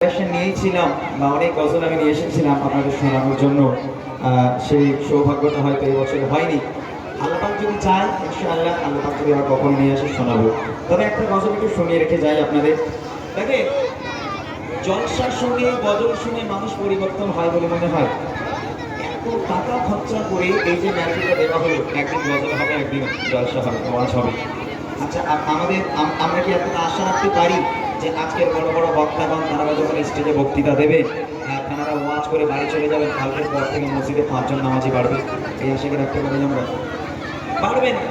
নিয়েছিলাম বা অনেক গজল আমি নিয়ে এসেছিলাম আপনাদের শোনানোর জন্য। সেই সৌভাগ্যটা হয়তো এই বছর হয়নি। আল্লাহ পাক যদি চায় ইনশাআল্লাহ আল্লাহ পাক যদি আর কখনো নিয়ে আসে শোনাবো। তবে একটা গজল একটু শুনিয়ে রেখে যাই আপনাদের। দেখে জলসা শুনে গজল শুনে মানুষ পরিবর্তন হয় বলে মনে হয়। এত টাকা খরচা করে এই যে ম্যাজিকটা দেওয়া হলো, একদিন গজল হবে, একদিন জলসা হবে, ওয়াজ হবে। আচ্ছা আমরা কি এতটা আশা রাখতে পারি যে আজকের বড় বড় বক্তাগণ তারা যখন স্টেজে বক্তৃতা দেবে তারা ওয়াজ করে বাড়ি চলে যাবেন, কালকের পর থেকে মসজিদে ৫ জন নামাজি বাড়বে? এই আশা কি রাখতে পারি আমরা? পারবে না।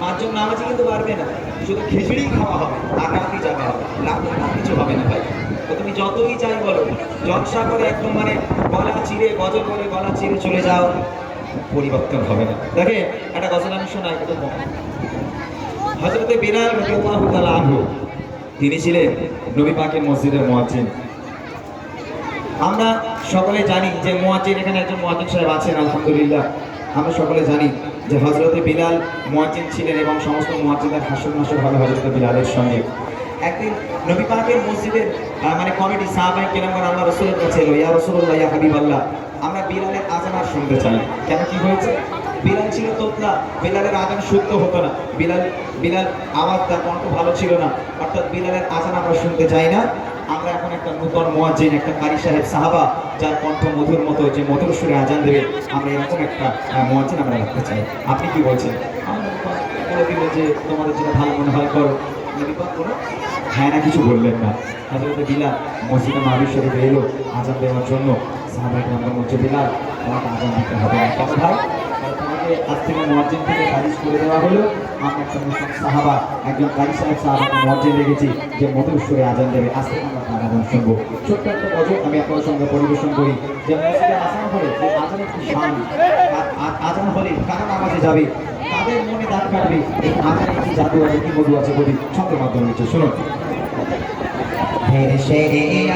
৫ জন নামাজি কিন্তু পারবে না। শুধু খিচুড়ি খাওয়া হবে, আকাতি যাওয়া হবে, লাভ কিছু হবে না ভাই। তো তুমি যতই চাই বলো, জলসা করে একদম মানে গলা চিরে গজল করে গলা চিরে চলে যাও, পরিবর্তন হবে না। দেখে একটা গজল আমি শোনাই। হযরতে বিলাল রাদিয়াল্লাহু তাআলা আনহু, তিনি ছিলেন নবী পাকের মসজিদের মুয়াজ্জিন। আমরা সকলে জানি যে মুয়াজ্জিন, এখানে একজন মুয়াজ্জিন সাহেব আছেন আলহামদুলিল্লাহ। আমরা সকলে জানি যে হযরতে বিলাল মুয়াজ্জিন ছিলেন এবং সমস্ত মুয়াজ্জিনদের হাসর নাসর হবে হযরতে বিলালের সঙ্গে। একদিন নবী পাকের মসজিদের মানে কমিটি সাহাবায়ে কেরামগণ আল্লাহ রাসূলের কাছে এলো, ইয়া রাসূলুল্লাহ, ইয়া হাবিবাল্লাহ, আমরা বিলালের আযান আর শুনতে চাই। কেন, কি হয়েছে? বিলাল ছিল তোতলা, বিলালের আযান শুদ্ধ হতো না। বিলাল আওয়াজ, তার কণ্ঠ ভালো ছিল না, অর্থাৎ বিলালের আযান আমরা শুনতে চাই না। আমরা এখন একটা নূতন মুয়াজ্জিন, একটা কারি সাহেব সাহাবা, যার কণ্ঠ মধুর মতো, যে মধুর সুরে আযান দেবে, আমরা এরকম একটা মুয়াজ্জিন আমরা রাখতে চাই। আপনি কি বলছেন? আমরা বলে দিল যে তোমাদের যেটা ভালো মনে হয় করো। নবী পাক কোনো হ্যাঁ না কিছু বললেন না। হযরতে বিলাল মসজিদে নববী শরীফে এলো আযান দেওয়ার জন্য। সাহাবায়ে কেরাম বলছে, বিলাল তোমাকে আযান দিতে হবে না। কেন ভাই? তোমাকে আজ থেকে মুয়াজ্জিন থেকে খারিজ করে দেওয়া হলো। আমরা একটা নতুন সাহাবা, একজন কারি সাহেব সাহাবাকে মুয়াজ্জিন রেখেছি যে মধুর সুরে আযান দেবে। আজ থেকে আমরা তার আযান শুনবো। ছোট্ট একটা গজল আমি আপনাদের সঙ্গে পরিবেশন করি যে মসজিদে আযান হলে যে আযানের কি শান, আযান হলে কারা নামাজে যাবে, তাদের মনে দাগ কাটবে। এই আযানের কি জাদু আছে, কি মধু আছে, বলি ছন্দের মাধ্যমে নিচ্ছে, শুনুন। ভেসে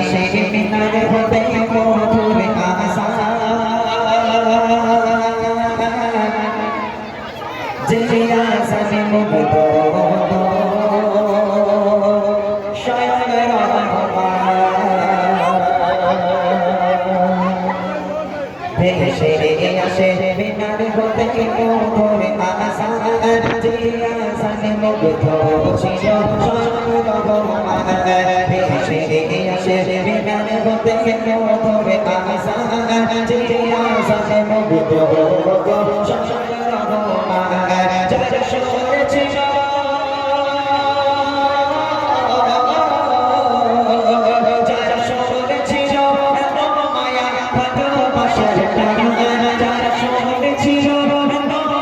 আসে মিনারে হতে মধুর আযান, যে আযানে মুগ্ধ স্বয়ং রহমান। ভেসে আসে মিনারে হতে মধুর আযান, যে আযানে মুগ্ধ ছিল স্বয়ং রহমান। ভেসে আসে মিনারে হতে মধুর আযান, যে আযানে মুগ্ধ স্বয়ং রহমান। যারা শুনেছিল মায়া ভালোবাসার টান, যারা শুনেছিল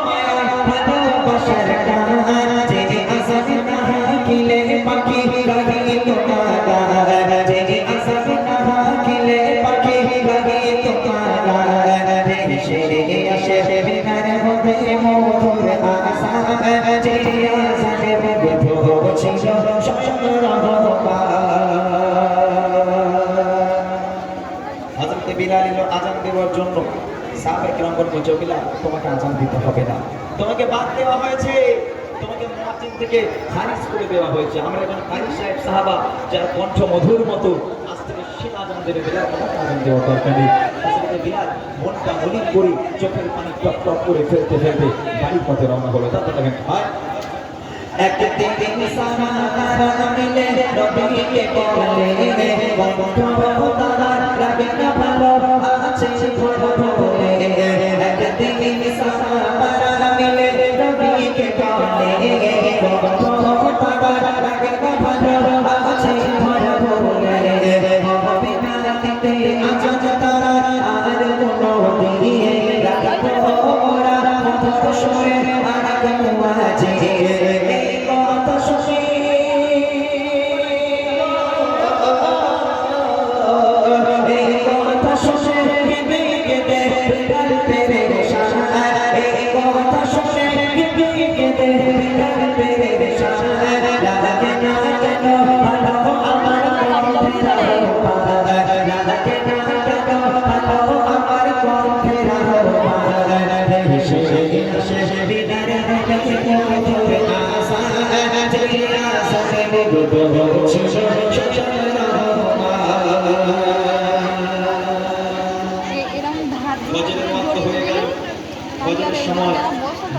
মায়া ভালোবাসার টান, যে আযান না হাকিলে পাখি লাগিত কাদার, যে আযান না হাকিলে পাখি লাগিত কাদার। ভেসে আসে মিনার হতে মধুর আযান, যে আযানে মুগ্ধ ছিল স্বয়ং রহমান। হযরতে বিলাল এলো আযান দেওয়ার জন্য। সাহাবায়ে কেরামগণ বলছে, বিলাল তোমাকে আযান দিতে হবে না, তোমাকে বাদ দেওয়া হয়েছে, তোমাকে মুয়াজ্জিন থেকে খারিজ করে দেওয়া হয়েছে। আমরা একজন কারি সাহেব সাহাবা যারা কণ্ঠ মধুর মতো, আজ থেকে সে আযান দেবে, বিলাল তোমাকে আযান দেওয়ার দরকার নেই। হযরতে বিলাল মনটা মলিন করে চোখের পানি টপ টপ করে ফেলতে ফেলতে বাড়ির পথে রওনা হলো। তাতে দেখেন ভাই, একদিন সাহাবারা মিলে নবীকে বলে, বন্ধু তারা লাগে না ভালো আছে বলে। একদিন সাহাবারা মিলে নবীকে বলে, বন্ধু তারা লাগে না ভালো আছে বলে। বিনা দিতে আযান তারা আর কোনো দিয়ে রাখবো ওরা মধুর সুরে আর মুয়াজ্জিন।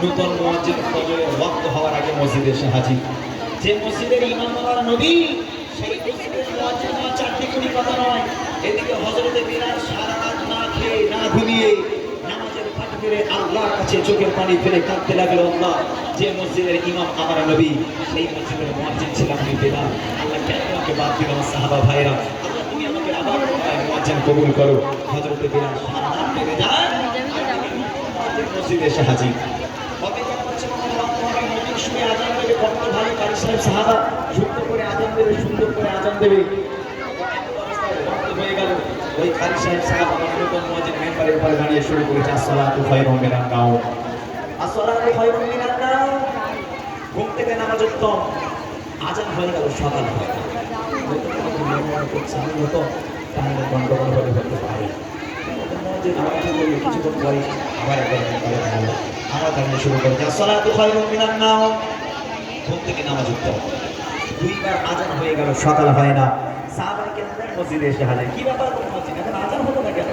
নূতন মুয়াজ্জিন ফজরের ওয়াক্ত হওয়ার আগে মসজিদে এসে হাজির। যে মসজিদের ইমাম আমার নবী, সেই মসজিদের মুয়াজ্জিন আমার চারটি কোটি কথা নয়। এদিকে হযরতে বিলাল সারা রাত না খেয়ে না ঘুমিয়ে নামাজের ফাঁক ফেলে আল্লাহর কাছে চোখের পানি ফেলে কাঁদতে লাগলো, আল্লাহ যে মসজিদের ইমাম আমার নবী, সেই মসজিদের মুয়াজ্জিন ছিলাম আমি বিলাল। আল্লাহ কেন আমাকে বাদ দিল? আমার সাহাবা ভাইরা, আল্লাহ তুমি আমাকে আবার মুয়াজ্জিন কবুল করো। হযরতে বিলাল সারা রাত পেরে যায়, মসজিদে এসে হাজির। অপেক্ষা করছে নতুন শুনে আজান দেবে, কত ভালো কারি সাহেব সাহাবা সুন্দর করে আজান দেবে, সুন্দর করে আজান দেবে। হয়ে গেল ওই কারি সাহেব সাহাবা নতুন মুয়াজ্জিন মেম্বারের উপরে দাঁড়িয়ে শুরু করেছে আসসালাতু খায়রুম মিনান নাওম, আসসালাতু খায়রুম মিনান নাওম। ঘুম থেকে নামাজ উত্তম। আজান হয়ে গেল, সকাল হয়ে গেল। তাহলে গন্ডগোল হলে হতে পারে। কিছুক্ষণ পরে আবার আবার দাঁড়িয়ে শুরু করেছে আসসালাতু খায়রুম মিনান নাওম। ঘুম থেকে নামাজ উত্তম। দুইবার আজান হয়ে গেল, সকাল হয় না। সাহাবায়ে কেরাম মসজিদে এসে হাজির। কি ব্যাপার মসজিদ এখন আজান হলো না কেন?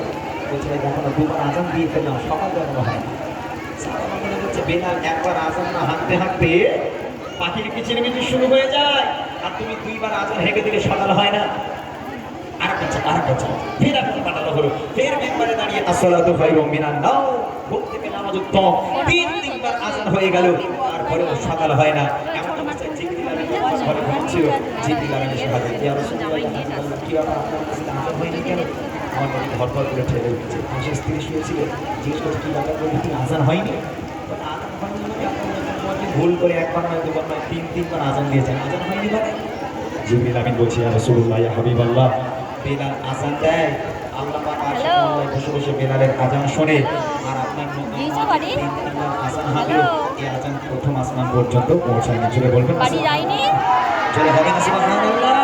বলছে ভাই দেখো না, দুবার আজান দিয়ে ফেললাম, সকাল কেন হয় না? সাহাবা মনে হচ্ছে বেলাল একবার আজান না হাঁটতে হাঁটতে পাখির কিচিরমিচির শুরু হয়ে যায়, আর তুমি দুইবার আজান হেঁকে দিলে সকাল হয় না। ফের এখন পাঠানো হলো, ফের মেম্বারে দাঁড়িয়ে আসসালাতু খায়রুম মিনান নাওম। ঘুম থেকে নামাজ উত্তম। তিনবার আজান হয়ে গেল, তারপরেও সকাল হয় না। এমন অবস্থায় জিবরিল আমিন ঘরে ঘুমাচ্ছিল। জিবরিল আমিন এসে হাজির। ইয়া রাসূলুল্লাহ, কি ব্যাপার, আপনার কাছে আজান হয়নি কেন? আমার নবী ধরপড় করে ঠেলে উঠেছে। পাশে স্ত্রী শুয়েছিল, জিজ্ঞেস করছে কি ব্যাপার, বলতে আজান হয়নি? আজান হয়নি মানে আপনার ভুল করে একবার নয় দুবার নয় তিনবার আজান দিয়েছেন, আজান হয়নি মানে? জিবরিল আমিন বলছে ইয়া রাসূলুল্লাহ, ইয়া হাবিবাল্লাহ, বেলাল আজান দেয়, আল্লাহ পাক আরশে বসে বসে বেলালের আজান শোনে, আর আপনার তিনবার আজান হবে। এই আজান প্রথম আসমান পর্যন্ত পৌঁছায়নি। চলে বলবেন বাড়ি যায়নি, চলে হবে না সুবহানাল্লাহ।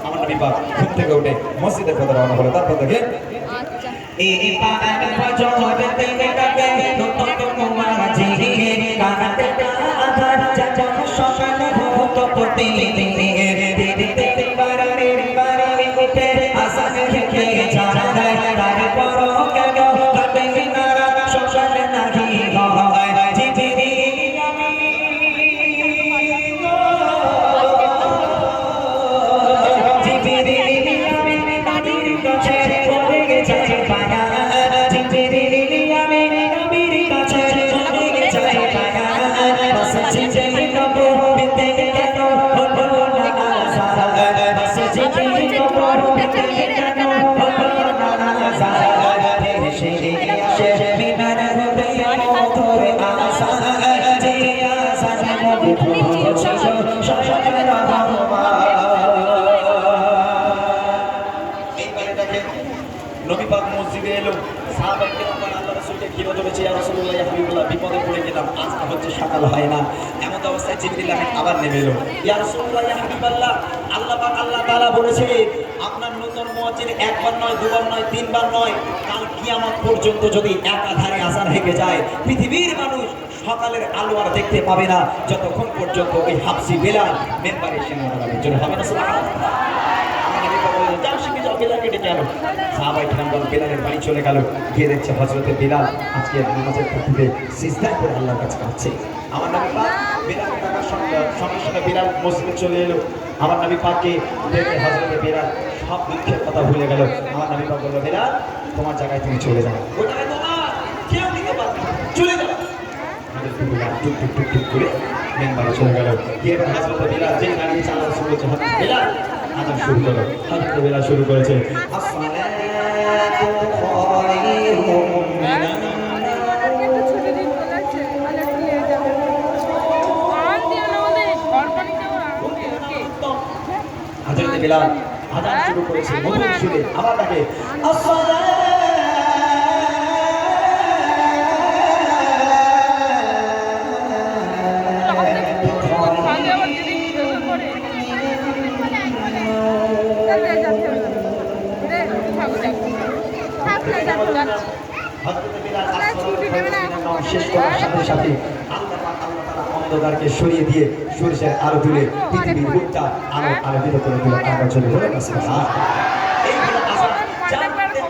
আমার নবী পাক ঘুম থেকে উঠে মসজিদের পথে রওনা হলো। তারপর দেখে এই পান বজরতে কাকে নতুন মুমাজি কানাতে আধার যখন সকালে ভূত পতি নবী পাক মসজিদে এলো। সাহাবায়ে কেরাম আল্লাহর রাসূলকে ঘিরে ধরেছে, ইয়া রাসূলুল্লাহ, ইয়া হাবিবাল্লাহ, বিপদে পড়ে গেলাম, আজ হচ্ছে সকাল হয় না। এমন অবস্থায় জিবরিল আমিন আবার নেমে এলো। ইয়া রাসূলুল্লাহ, ইয়া হাবিবাল্লাহ, আল্লাহ পাক আল্লাহ তাআলা বলেছে আপনার নতুন মুয়াজ্জিন একবার নয় দুবার নয় তিনবার নয়, কাল কিয়ামত পর্যন্ত যদি একাধারে আজান হেগে যায়, পৃথিবীর মানুষ সকালের আলো আর দেখতে পাবে না, যতক্ষণ পর্যন্ত ওই হাফসি বেলাল মেম্বারে এসে না দাঁড়াবে। জন্য হবে না সুবহানাল্লাহ। সাহাবায়ে কেরাম বেলালের বাড়ি চলে গেল, গিয়ে দেখছে হযরতে বেলাল আজকে নামাজের পূর্বে সিজদা করে আল্লাহর কাছে কাঁদছে। আমার নবী পাক বেলালের ডাকার সঙ্গে সঙ্গে বেলাল মসজিদে চলে এলো। আমার নবী পাককে দেখে হযরতে বেলাল সব দুঃখের কথা ভুলে গেল। আমার নবী পাক বলল, বেলাল তোমার জায়গায় তুমি চলে যাও, ওই জায়গায় তোমার কেউ নিতে পারবে না, চলে যাও। টুক টুক টুক টুক করে মেম্বারে চলে গেল। গিয়ে হযরতে বেলাল যেই দাঁড়িয়ে চালা শুরু করেছে, বেলাল আজান শুরু করো। হযরত বেলাল শুরু করেছে আসসালাতু খায়রুম মিনান হযরত বেলাল আজান শুরু করেছে মধুর সুরে। আবার ডাকে আসসালাতু শেষ করার সাথে সাথে আল্লাহ তাআলা অন্ধকারকে সরিয়ে দিয়ে সূর্যের আলো তুলে পৃথিবীর মুখটা আলোকিত করে দিল। তারপর চলে বলে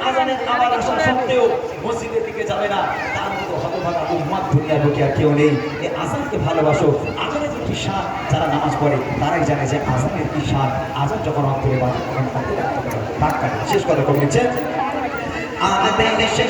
আজান এখানে আমার আসা সত্ত্বেও মসজিদের দিকে যাবে না, তার মতো হতভাগা উম্মাত দুনিয়ার বুকে আর কেউ নেই। এই আজানকে ভালোবাসো। আজানের যে কি শান, যারা নামাজ পড়ে তারাই জানে যে আজানের কি শান। আজান যখন অন্তরে বাজে তখন অন্তরে ভাগ কাটে। শেষ কথা কবি লিখছেন, আমাদের দেশে